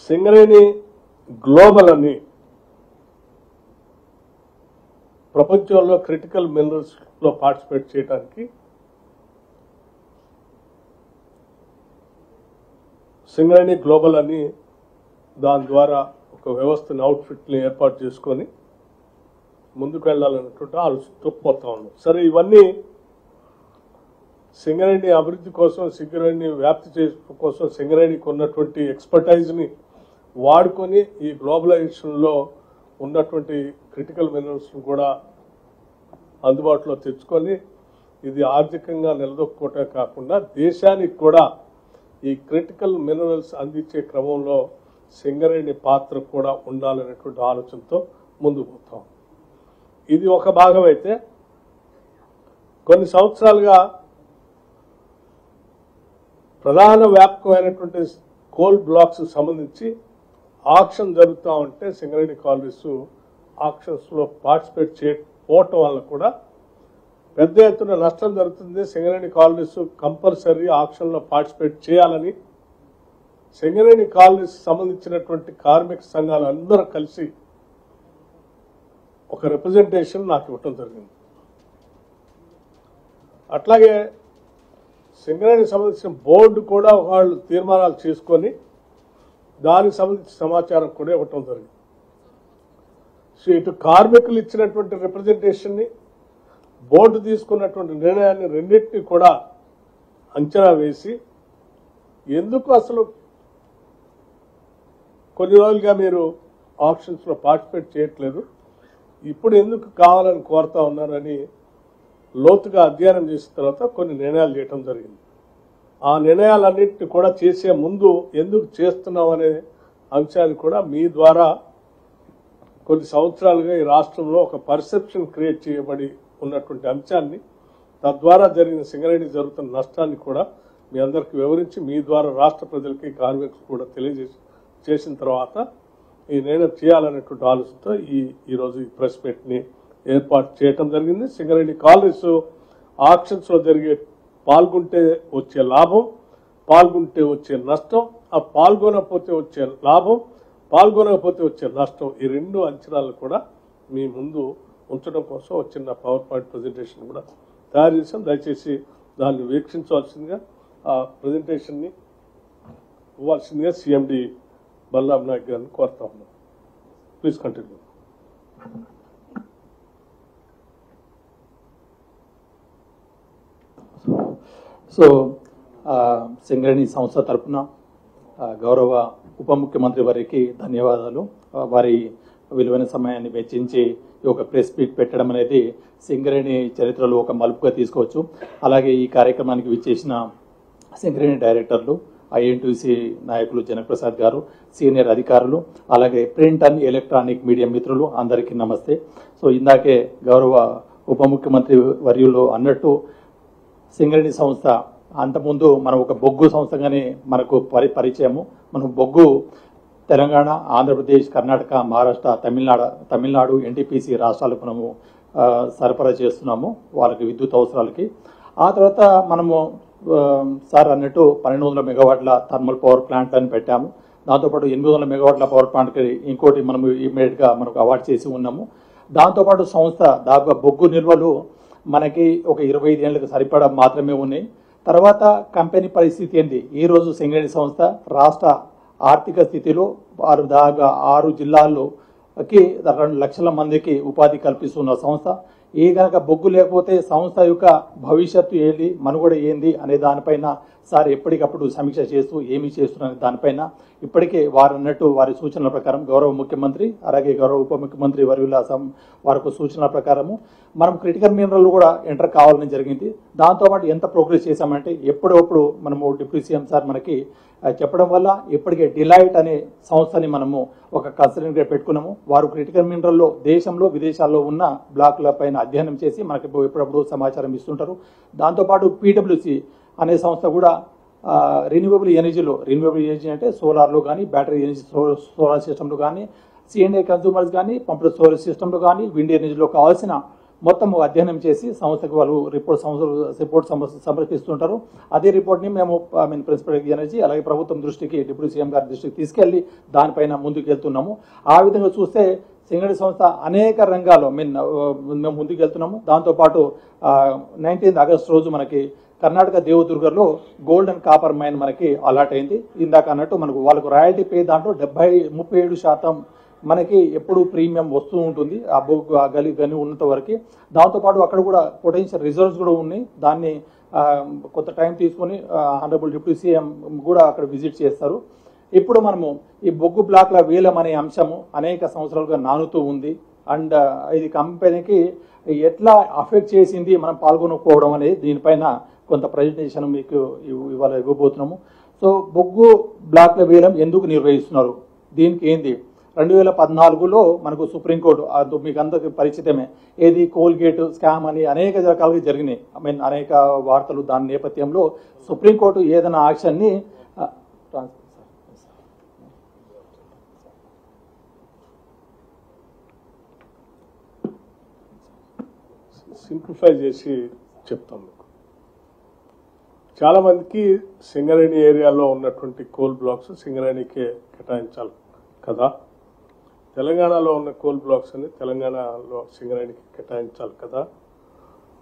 Singareni global అని ప్రపంచంలో critical minerals లో పార్టిసిపేట్ చేయడానికి సింగరేణి గ్లోబల్ అని దాని ద్వారా ఒక వ్యవస్థని అవుట్ఫిట్ని ఏర్పాటు చేసుకొని ముందుకు వెళ్ళాలన్నట్టు ఆలోచిస్తూ పోతా ఉన్నాం. సరే, ఇవన్నీ సింగరేణి అభివృద్ధి కోసం, సింగరేణి వ్యాప్తి చేయడం కోసం, సింగరేణికి ఉన్నటువంటి ఎక్స్పర్టైజ్ని వాడుకొని ఈ గ్లోబలైజేషన్లో ఉన్నటువంటి క్రిటికల్ మినరల్స్ని కూడా అందుబాటులో తెచ్చుకొని ఇది ఆర్థికంగా నిలదొక్కుకోవటమే కాకుండా దేశానికి కూడా ఈ క్రిటికల్ మినరల్స్ అందించే క్రమంలో సింగరేణి పాత్ర కూడా ఉండాలనేటువంటి ఆలోచనతో ముందుకు పోతాం. ఇది ఒక భాగం అయితే, కొన్ని సంవత్సరాలుగా ప్రధాన వ్యాపకమైనటువంటి కోల్ బ్లాక్స్ సంబంధించి ఆక్షన్ జరుగుతూ ఉంటే సింగరేణి కాలనీస్ ఆక్షన్స్లో పార్టిసిపేట్ చేయకపోవటం వల్ల కూడా పెద్ద ఎత్తున నష్టం జరుగుతుంది. సింగరేణి కాలనీస్ కంపల్సరీ ఆక్షన్లో పార్టిసిపేట్ చేయాలని సింగరేణి కాలనీస్ సంబంధించినటువంటి కార్మిక సంఘాలు అందరూ కలిసి ఒక రిప్రజెంటేషన్ నాకు ఇవ్వటం జరిగింది. అట్లాగే సింగరేణికి సంబంధించిన బోర్డు కూడా వాళ్ళు తీర్మానాలు చేసుకొని దానికి సంబంధించిన సమాచారం కూడా ఇవ్వటం జరిగింది. సో ఇటు కార్మికులు ఇచ్చినటువంటి రిప్రజెంటేషన్ని, బోర్డు తీసుకున్నటువంటి నిర్ణయాన్ని రెండింటినీ కూడా అంచనా వేసి ఎందుకు అసలు కొన్ని రోజులుగా మీరు ఆప్షన్స్లో పార్టిసిపేట్ చేయట్లేదు, ఇప్పుడు ఎందుకు కావాలని కోరుతా ఉన్నారని లోతుగా అధ్యయనం చేసిన తర్వాత కొన్ని నిర్ణయాలు చేయడం జరిగింది. ఆ నిర్ణయాలన్నింటినీ కూడా చేసే ముందు ఎందుకు చేస్తున్నాం అనే అంశాన్ని కూడా మీ ద్వారా కొన్ని సంవత్సరాలుగా ఈ రాష్ట్రంలో ఒక పర్సెప్షన్ క్రియేట్ చేయబడి ఉన్నటువంటి అంశాన్ని, తద్వారా జరిగిన సింగరేణి జరుగుతున్న నష్టాన్ని కూడా మీ అందరికీ వివరించి మీ ద్వారా రాష్ట్ర ప్రజలకి, కార్మికులకు కూడా చేసిన తర్వాత ఈ నిర్ణయం చేయాలనేటువంటి ఆలోచనతో ఈరోజు ఈ ప్రెస్ మీట్ని ఏర్పాటు చేయటం జరిగింది. సింగరేణి కాలనీస్ ఆక్షన్స్లో జరిగే పాల్గొంటే వచ్చే లాభం, పాల్గొంటే వచ్చే నష్టం, ఆ పాల్గొనకపోతే వచ్చే లాభం, పాల్గొనకపోతే వచ్చే నష్టం, ఈ రెండు అంచనాలు కూడా మీ ముందు ఉంచడం కోసం వచ్చిన పవర్ పాయింట్ ప్రజెంటేషన్ కూడా తయారు చేసాం. దయచేసి దాన్ని వీక్షించవలసిందిగా, ఆ ప్రజెంటేషన్ని ఇవ్వాల్సిందిగా సిఎండి బల్లాం నాయక్ గారిని కోరుతా ఉన్నాం. Please continue. సో సింగరేణి సంస్థ తరఫున గౌరవ ఉప ముఖ్యమంత్రి వారికి ధన్యవాదాలు. వారి విలువైన సమయాన్ని వెచ్చించి ఈ ఒక ప్రెస్ మీట్ పెట్టడం అనేది సింగరేణి చరిత్రలో ఒక మలుపుగా తీసుకోవచ్చు. అలాగే ఈ కార్యక్రమానికి విచ్చేసిన సింగరేణి డైరెక్టర్లు, ఐఎన్టీసీ నాయకులు జనప్రసాద్ గారు, సీనియర్ అధికారులు, అలాగే ప్రింట్ అండ్ ఎలక్ట్రానిక్ మీడియా మిత్రులు అందరికీ నమస్తే. సో ఇందాకే గౌరవ ఉప ముఖ్యమంత్రి వర్యులు అన్నట్టు సింగరేణి సంస్థ అంతకుముందు మనం ఒక బొగ్గు సంస్థగానే మనకు పరిచయము. మనం బొగ్గు తెలంగాణ, ఆంధ్రప్రదేశ్, కర్ణాటక, మహారాష్ట్ర, తమిళనాడు ఎన్టీపీసీ రాష్ట్రాలకు మనము సరఫరా చేస్తున్నాము వాళ్ళకి విద్యుత్ అవసరాలకి. ఆ తర్వాత మనము సార్ అన్నట్టు 1200 మెగావాట్ల థర్మల్ పవర్ ప్లాంట్ అని పెట్టాము. దాంతోపాటు 800 మెగావాట్ల పవర్ ప్లాంట్కి ఇంకోటి మనము ఇమ్మీడియట్గా మనకు అవార్డు చేసి ఉన్నాము. దాంతోపాటు సంస్థ దాదాపు బొగ్గు నిల్వలు మనకి ఒక 25 ఏళ్ళకి సరిపడా మాత్రమే ఉన్నాయి. తర్వాత కంపెనీ పరిస్థితి ఏంటి? ఈరోజు సింగరేణి సంస్థ రాష్ట్ర ఆర్థిక స్థితిలో దాదాపు 6 జిల్లాల్లోకి 2 లక్షల మందికి ఉపాధి కల్పిస్తున్న సంస్థ. ఏ కనుక బొగ్గు లేకపోతే సంస్థ యొక్క భవిష్యత్తు ఏంటి, మనుగడ ఏంది అనే దానిపైన సార్ ఎప్పటికప్పుడు సమీక్ష చేస్తూ ఏమి చేస్తున్న దానిపైన ఇప్పటికే వారు అన్నట్టు వారి సూచనల ప్రకారం గౌరవ ముఖ్యమంత్రి అలాగే గౌరవ ఉప ముఖ్యమంత్రి వారికి సూచనల ప్రకారము మనం క్రిటికల్ మినరల్ కూడా ఎంటర్ కావాలని జరిగింది. దాంతోపాటు ఎంత ప్రోగ్రెస్ చేశామంటే ఎప్పుడప్పుడు మనము డిప్యూటీ సీఎం సార్ మనకి చెప్పడం వల్ల ఇప్పటికే డిలైట్ అనే సంస్థని మనము ఒక కన్సల్టెంట్గా పెట్టుకున్నాము. వారు క్రిటికల్ మినరల్లో దేశంలో విదేశాల్లో ఉన్న బ్లాక్ల పైన అధ్యయనం చేసి మనకి ఎప్పుడప్పుడు సమాచారం ఇస్తుంటారు. దాంతోపాటు పీడబ్ల్యూసీ అనే సంస్థ కూడా రెన్యూవబుల్ ఎనర్జీ అంటే సోలార్లో కానీ, బ్యాటరీ ఎనర్జీ సోలార్ సిస్టంలో కానీ, సిఎన్ఏ కన్సూమర్స్ కానీ, పంపుడ్ స్టోరేజ్ సిస్టంలో కానీ, విండ్ ఎనర్జీలో కావాల్సిన మొత్తం అధ్యయనం చేసి సంస్థకు వాళ్ళు రిపోర్ట్ సమర్పిస్తుంటారు. అదే రిపోర్ట్ని మేము ప్రిన్సిపల్ ఎనర్జీ అలాగే ప్రభుత్వం దృష్టికి, డిప్యూటీ సీఎం గారి దృష్టికి తీసుకెళ్లి దానిపైన ముందుకు వెళ్తున్నాము. ఆ విధంగా చూస్తే సింగరేణి సంస్థ అనేక రంగాల్లో మేము ముందుకు వెళ్తున్నాము. దాంతోపాటు 19 ఆగస్టు రోజు మనకి కర్ణాటక దేవదుర్గలో గోల్డ్ అండ్ కాపర్ మైన్ మనకి అలాట్ అయింది. ఇందాక అన్నట్టు మనకు వాళ్ళకు రాయల్టీ పే దాంట్లో 37% మనకి ఎప్పుడు ప్రీమియం వస్తూ ఉంటుంది ఆ గలి ఉన్నంత వరకు. దాంతోపాటు అక్కడ కూడా పొటెన్షియల్ రిజర్వ్స్ కూడా ఉన్నాయి. దాన్ని కొంత టైం తీసుకొని ఆనరబుల్ డిప్యూటీ సీఎం కూడా అక్కడ విజిట్ చేస్తారు. ఇప్పుడు మనము ఈ బొగ్గు బ్లాక్ల వేలం అనే అంశము అనేక సంవత్సరాలుగా నానుతూ ఉంది. అండ్ ఇది కంపెనీకి ఎట్లా అఫెక్ట్ చేసింది మనం పాల్గొనకపోవడం అనేది దీనిపైన కొంత ప్రజెంటేషన్ మీకు ఇవాళ ఇవ్వబోతున్నాము. సో బొగ్గు బ్లాక్ల వేలం ఎందుకు నిర్వహిస్తున్నారు, దీనికి ఏంది? 2014లో మనకు సుప్రీంకోర్టు మీకు అందరికి పరిచితమే, ఏది కోల్గేట్ స్కామ్ అని అనేక రకాలుగా జరిగినాయి. అనేక వార్తలు. దాని నేపథ్యంలో సుప్రీంకోర్టు ఏదైనా యాక్షన్ని సింప్లిఫై చేసి చెప్తాం మీకు. చాలా మందికి సింగరేణి ఏరియాలో ఉన్నటువంటి కోల్ బ్లాక్స్ సింగరేణికే కేటాయించాలి కదా, తెలంగాణలో ఉన్న కోల్ బ్లాక్స్ అని తెలంగాణలో సింగరేణికి కేటాయించాలి కదా.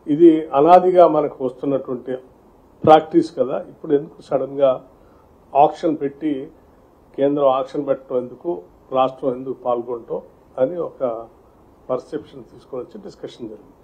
ఇది అనాదిగా మనకు వస్తున్నటువంటి ప్రాక్టీస్ కదా. ఇప్పుడు ఎందుకు సడన్గా ఆక్షన్ పెట్టి కేంద్రం ఆక్షన్ పెట్టడం ఎందుకు, రాష్ట్రం ఎందుకు పాల్గొనటం అని ఒక పర్సెప్షన్ తీసుకొని వచ్చి డిస్కషన్ జరిగింది.